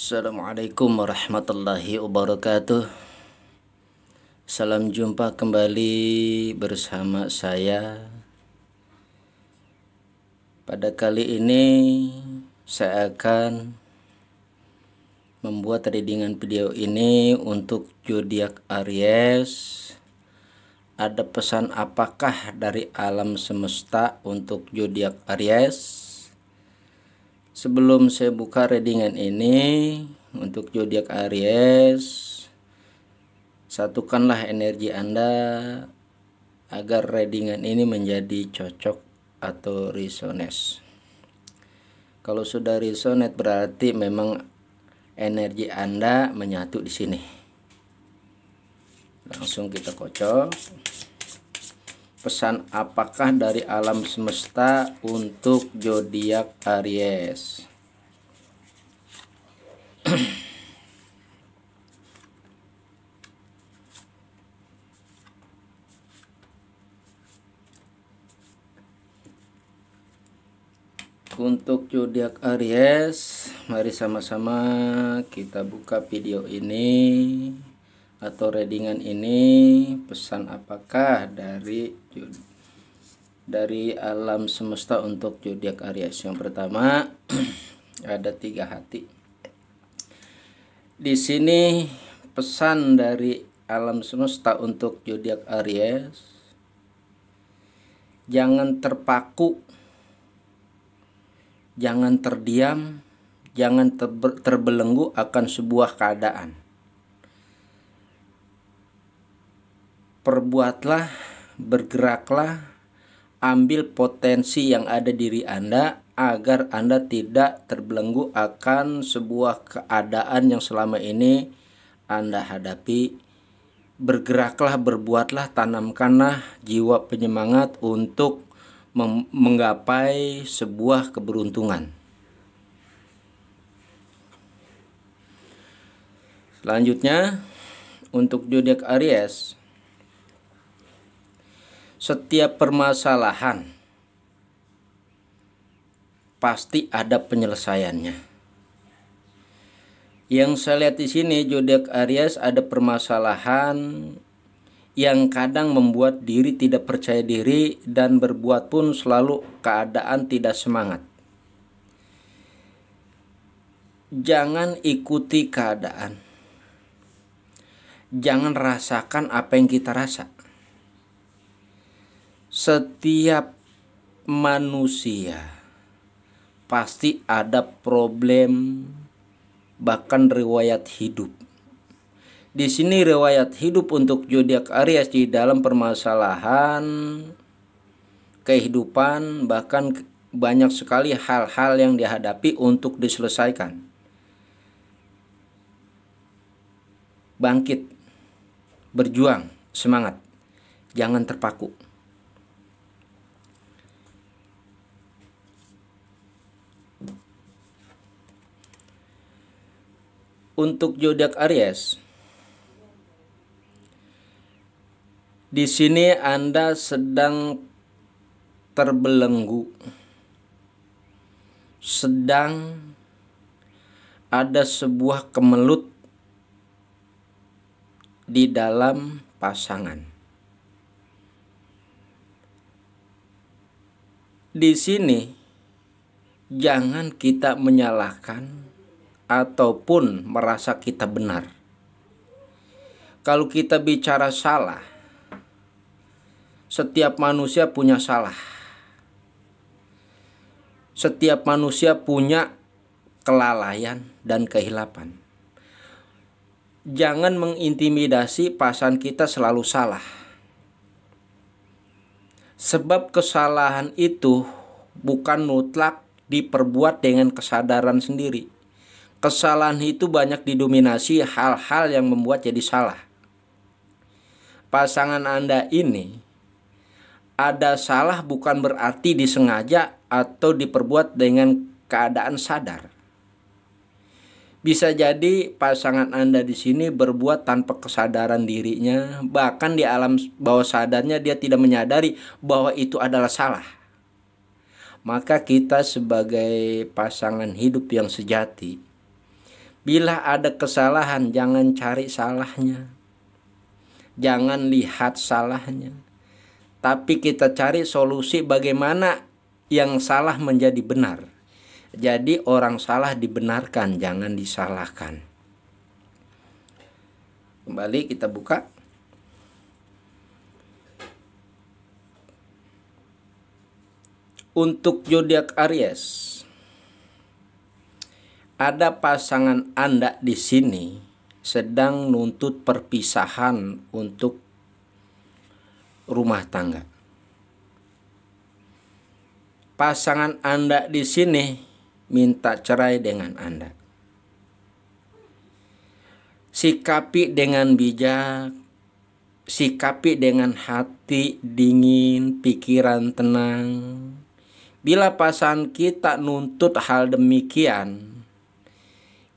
Assalamualaikum warahmatullahi wabarakatuh. Salam jumpa kembali bersama saya. Pada kali ini saya akan membuat readingan video ini untuk zodiak Aries. Ada pesan apakah dari alam semesta untuk zodiak Aries? Sebelum saya buka readingan ini untuk zodiak Aries, satukanlah energi Anda agar readingan ini menjadi cocok atau resonate. Kalau sudah resonate berarti memang energi Anda menyatu di sini. Langsung kita kocok. Pesan apakah dari alam semesta untuk zodiak Aries? Untuk zodiak Aries, mari sama-sama kita buka video ini atau readingan ini. Pesan apakah dari alam semesta untuk zodiak Aries? Yang pertama ada 3 hati. Di sini pesan dari alam semesta untuk zodiak Aries: jangan terpaku, jangan terdiam, jangan terbelenggu akan sebuah keadaan. Perbuatlah, bergeraklah, ambil potensi yang ada diri Anda agar Anda tidak terbelenggu akan sebuah keadaan yang selama ini Anda hadapi. Bergeraklah, berbuatlah, tanamkanlah jiwa penyemangat untuk menggapai sebuah keberuntungan. Selanjutnya untuk zodiak Aries, setiap permasalahan pasti ada penyelesaiannya. Yang saya lihat di sini zodiak Aries ada permasalahan yang kadang membuat diri tidak percaya diri dan berbuat pun selalu keadaan tidak semangat. Jangan ikuti keadaan. Jangan rasakan apa yang kita rasa. Setiap manusia pasti ada problem, bahkan riwayat hidup. Di sini riwayat hidup untuk zodiak Aries di dalam permasalahan kehidupan, bahkan banyak sekali hal-hal yang dihadapi untuk diselesaikan. Bangkit, berjuang, semangat, jangan terpaku. Untuk zodiak Aries, di sini Anda sedang terbelenggu, sedang ada sebuah kemelut di dalam pasangan. Di sini jangan kita menyalahkan ataupun merasa kita benar. Kalau kita bicara salah, setiap manusia punya salah. Setiap manusia punya kelalaian dan kehilapan. Jangan mengintimidasi pasangan kita selalu salah. Sebab kesalahan itu bukan mutlak diperbuat dengan kesadaran sendiri. Kesalahan itu banyak didominasi hal-hal yang membuat jadi salah. Pasangan Anda ini ada salah bukan berarti disengaja atau diperbuat dengan keadaan sadar. Bisa jadi pasangan Anda di sini berbuat tanpa kesadaran dirinya, bahkan di alam bawah sadarnya dia tidak menyadari bahwa itu adalah salah. Maka kita sebagai pasangan hidup yang sejati Bila ada kesalahan, jangan cari salahnya. Jangan lihat salahnya. Tapi kita cari solusi bagaimana yang salah menjadi benar. Jadi orang salah dibenarkan, jangan disalahkan. Kembali kita buka. Untuk zodiak Aries, ada pasangan Anda di sini sedang nuntut perpisahan untuk rumah tangga. Pasangan Anda di sini minta cerai dengan Anda. Sikapi dengan bijak, sikapi dengan hati dingin, pikiran tenang. Bila pasangan kita nuntut hal demikian,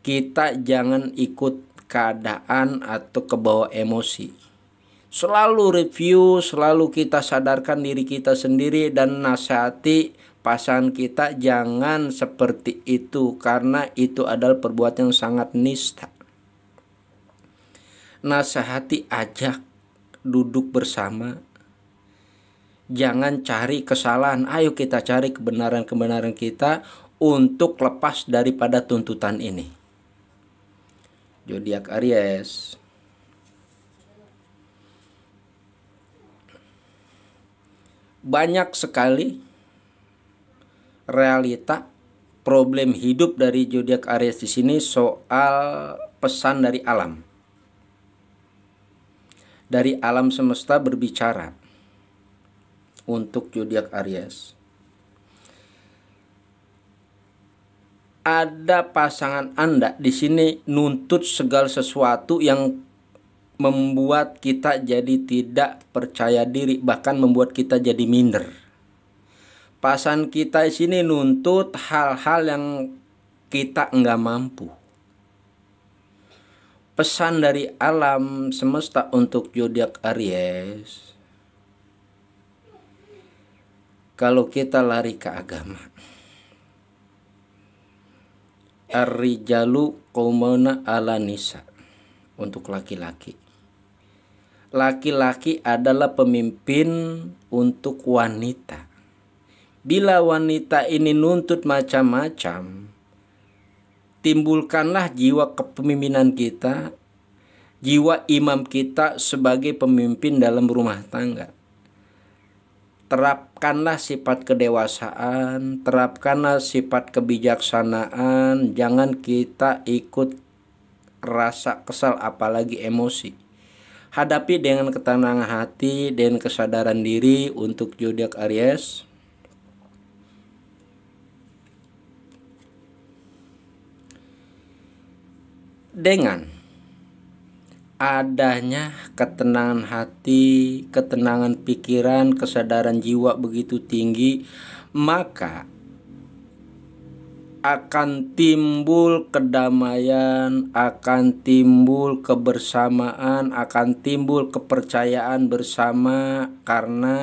kita jangan ikut keadaan atau kebawa emosi. Selalu review, selalu kita sadarkan diri kita sendiri dan nasihati pasangan kita jangan seperti itu, karena itu adalah perbuatan yang sangat nista. Nasihati, ajak duduk bersama. Jangan cari kesalahan, ayo kita cari kebenaran-kebenaran kita untuk lepas daripada tuntutan ini. Zodiak Aries, banyak sekali realita problem hidup dari zodiak Aries di sini soal pesan dari alam. Dari alam semesta berbicara untuk zodiak Aries. Ada pasangan Anda di sini nuntut segala sesuatu yang membuat kita jadi tidak percaya diri, bahkan membuat kita jadi minder. Pasangan kita di sini nuntut hal-hal yang kita enggak mampu. Pesan dari alam semesta untuk zodiak Aries, kalau kita lari ke agama, Ar-rijalu qawwamuna 'ala nisa, untuk laki-laki. Laki-laki adalah pemimpin untuk wanita. Bila wanita ini nuntut macam-macam, timbulkanlah jiwa kepemimpinan kita, jiwa imam kita sebagai pemimpin dalam rumah tangga. Terapkanlah sifat kedewasaan, terapkanlah sifat kebijaksanaan, jangan kita ikut rasa kesal apalagi emosi. Hadapi dengan ketenangan hati dan kesadaran diri untuk zodiak Aries. Dengan adanya ketenangan hati, ketenangan pikiran, kesadaran jiwa begitu tinggi, maka akan timbul kedamaian, akan timbul kebersamaan, akan timbul kepercayaan bersama, karena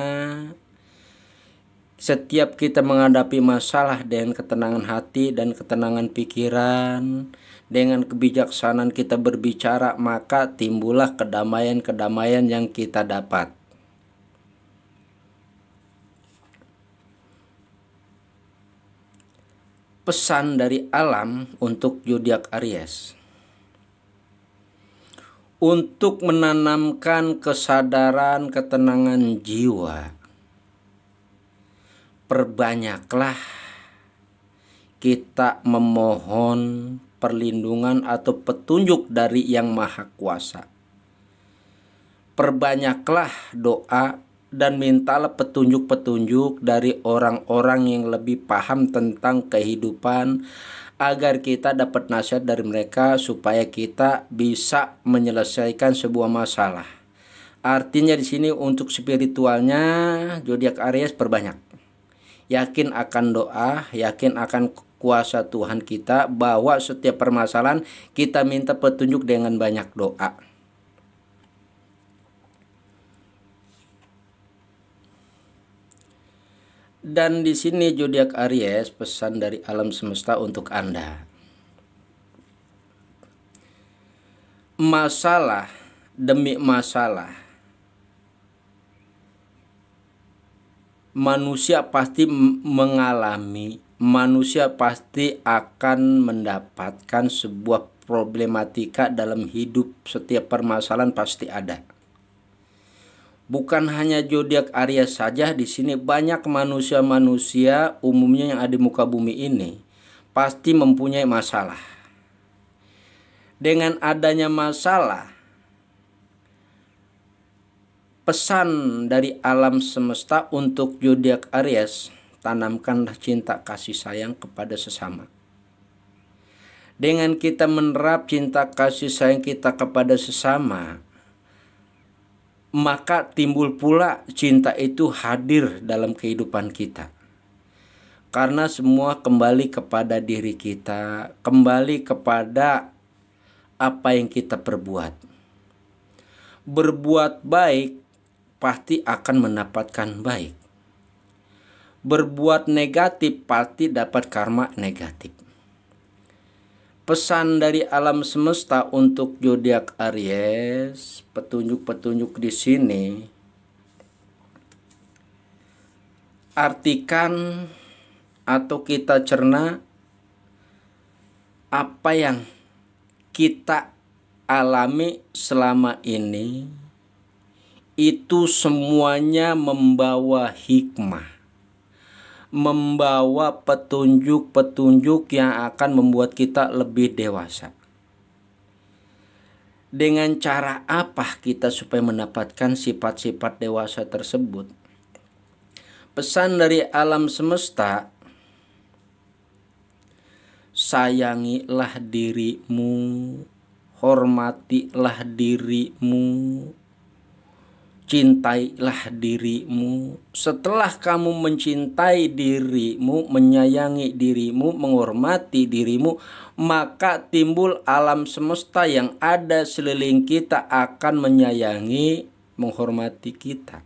setiap kita menghadapi masalah dengan ketenangan hati dan ketenangan pikiran, dengan kebijaksanaan kita berbicara, maka timbullah kedamaian-kedamaian yang kita dapat. Pesan dari alam untuk zodiak Aries, untuk menanamkan kesadaran ketenangan jiwa, perbanyaklah kita memohon perlindungan atau petunjuk dari Yang Maha Kuasa. Perbanyaklah doa dan mintalah petunjuk-petunjuk dari orang-orang yang lebih paham tentang kehidupan, agar kita dapat nasihat dari mereka supaya kita bisa menyelesaikan sebuah masalah. Artinya di sini untuk spiritualnya zodiak Aries perbanyak. Yakin akan doa, yakin akan kuasa Tuhan kita, bahwa setiap permasalahan kita minta petunjuk dengan banyak doa. Dan di sini zodiak Aries, pesan dari alam semesta untuk Anda. masalah demi masalah, manusia pasti mengalami, manusia pasti akan mendapatkan sebuah problematika dalam hidup. Setiap permasalahan pasti ada. Bukan hanya zodiak Aries saja, di sini banyak manusia-manusia umumnya yang ada di muka bumi ini pasti mempunyai masalah. Dengan adanya masalah, pesan dari alam semesta untuk zodiak Aries, tanamkanlah cinta kasih sayang kepada sesama. Dengan kita menerap cinta kasih sayang kita kepada sesama, maka timbul pula cinta itu hadir dalam kehidupan kita. Karena semua kembali kepada diri kita, kembali kepada apa yang kita perbuat. Berbuat baik pasti akan mendapatkan baik. Berbuat negatif pasti dapat karma negatif. Pesan dari alam semesta untuk zodiak Aries, petunjuk-petunjuk di sini, artikan atau kita cerna apa yang kita alami selama ini, itu semuanya membawa hikmah, membawa petunjuk-petunjuk yang akan membuat kita lebih dewasa. Dengan cara apa kita supaya mendapatkan sifat-sifat dewasa tersebut? Pesan dari alam semesta, sayangilah dirimu, hormatilah dirimu, cintailah dirimu. Setelah kamu mencintai dirimu, menyayangi dirimu, menghormati dirimu, maka timbul alam semesta yang ada seliling kita akan menyayangi, menghormati kita.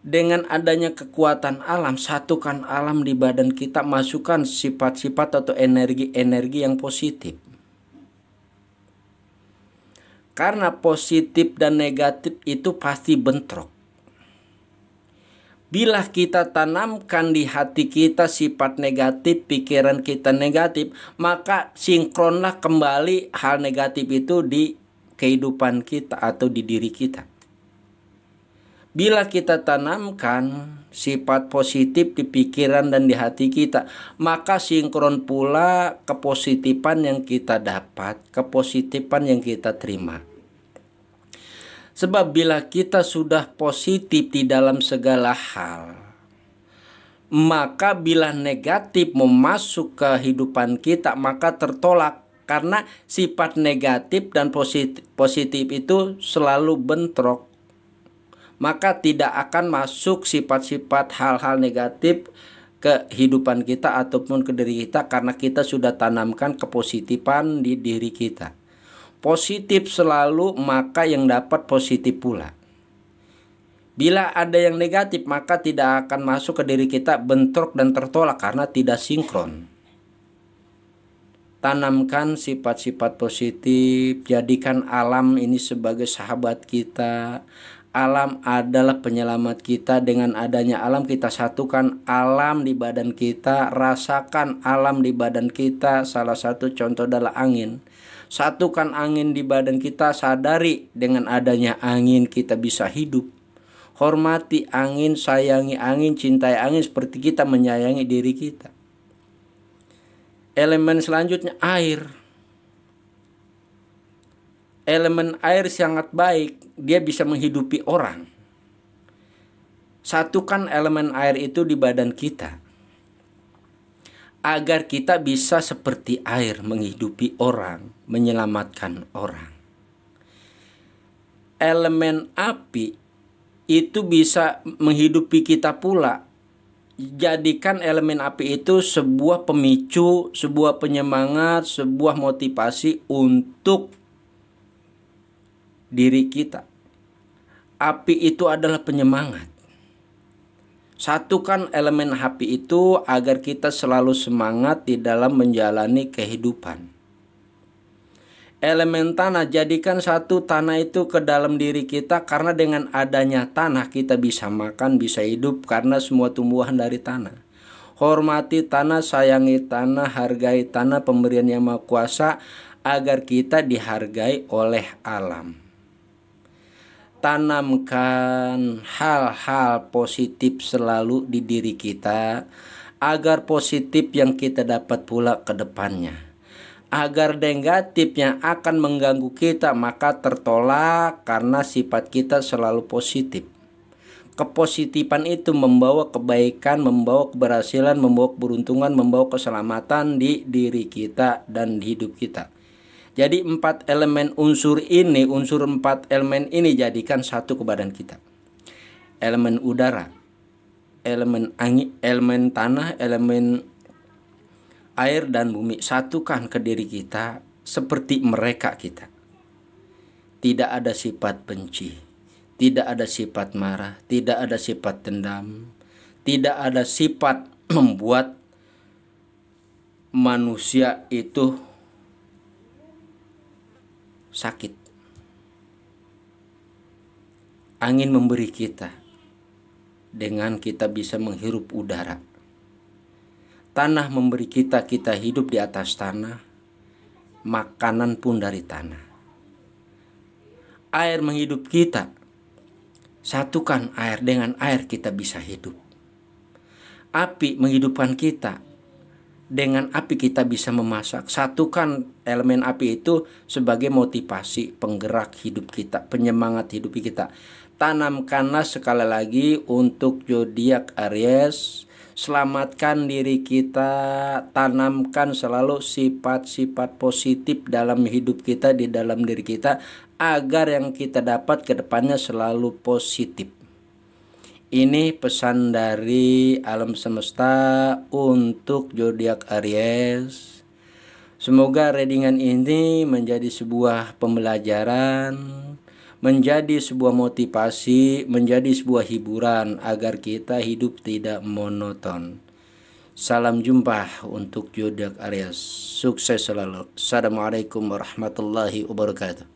Dengan adanya kekuatan alam, satukan alam di badan kita, masukkan sifat-sifat atau energi-energi yang positif. Karena positif dan negatif itu pasti bentrok. Bila kita tanamkan di hati kita sifat negatif, pikiran kita negatif, maka sinkronlah kembali hal negatif itu di kehidupan kita atau di diri kita. Bila kita tanamkan sifat positif di pikiran dan di hati kita, maka sinkron pula kepositifan yang kita dapat, kepositifan yang kita terima. Sebab bila kita sudah positif di dalam segala hal, maka bila negatif memasuk ke kehidupan kita, maka tertolak. Karena sifat negatif dan positif itu selalu bentrok. Maka tidak akan masuk sifat-sifat hal-hal negatif ke kehidupan kita ataupun ke diri kita, karena kita sudah tanamkan kepositifan di diri kita. Positif selalu, maka yang dapat positif pula. Bila ada yang negatif, maka tidak akan masuk ke diri kita, bentrok dan tertolak karena tidak sinkron. Tanamkan sifat-sifat positif, jadikan alam ini sebagai sahabat kita. Alam adalah penyelamat kita. Dengan adanya alam, kita satukan alam di badan kita, rasakan alam di badan kita. Salah satu contoh adalah angin. Satukan angin di badan kita, sadari dengan adanya angin kita bisa hidup. Hormati angin, sayangi angin, cintai angin seperti kita menyayangi diri kita. Elemen selanjutnya air. Elemen air sangat baik, dia bisa menghidupi orang. Satukan elemen air itu di badan kita, agar kita bisa seperti air menghidupi orang, menyelamatkan orang. Elemen api itu bisa menghidupi kita pula. Jadikan elemen api itu sebuah pemicu, sebuah penyemangat, sebuah motivasi untuk diri kita. Api itu adalah penyemangat. Satukan elemen api itu agar kita selalu semangat di dalam menjalani kehidupan. Elemen tanah, jadikan satu tanah itu ke dalam diri kita, karena dengan adanya tanah kita bisa makan, bisa hidup, karena semua tumbuhan dari tanah. Hormati tanah, sayangi tanah, hargai tanah, pemberian Yang Maha Kuasa, agar kita dihargai oleh alam. Tanamkan hal-hal positif selalu di diri kita, agar positif yang kita dapat pula ke depannya. Agar negatif yang akan mengganggu kita maka tertolak, karena sifat kita selalu positif. Kepositifan itu membawa kebaikan, membawa keberhasilan, membawa keberuntungan, membawa keselamatan di diri kita dan di hidup kita. Jadi empat elemen unsur empat elemen ini jadikan satu ke badan kita. Elemen udara, elemen angin, elemen tanah, elemen air dan bumi, satukan ke diri kita seperti mereka kita. Tidak ada sifat benci, tidak ada sifat marah, tidak ada sifat dendam, tidak ada sifat membuat manusia itu sakit. Angin memberi kita dengan kita bisa menghirup udara. Tanah memberi kita hidup di atas tanah, makanan pun dari tanah. Air menghidup kita, satukan air, dengan air kita bisa hidup. Api menghidupkan kita, dengan api kita bisa memasak. Satukan elemen api itu sebagai motivasi, penggerak hidup kita, penyemangat hidup kita. Tanamkanlah sekali lagi untuk zodiak Aries. Selamatkan diri kita, tanamkan selalu sifat-sifat positif dalam hidup kita, di dalam diri kita, agar yang kita dapat ke depannya selalu positif. Ini pesan dari alam semesta untuk zodiak Aries. Semoga readingan ini menjadi sebuah pembelajaran, menjadi sebuah motivasi, menjadi sebuah hiburan agar kita hidup tidak monoton. Salam jumpa untuk zodiak Aries. Sukses selalu. Assalamualaikum warahmatullahi wabarakatuh.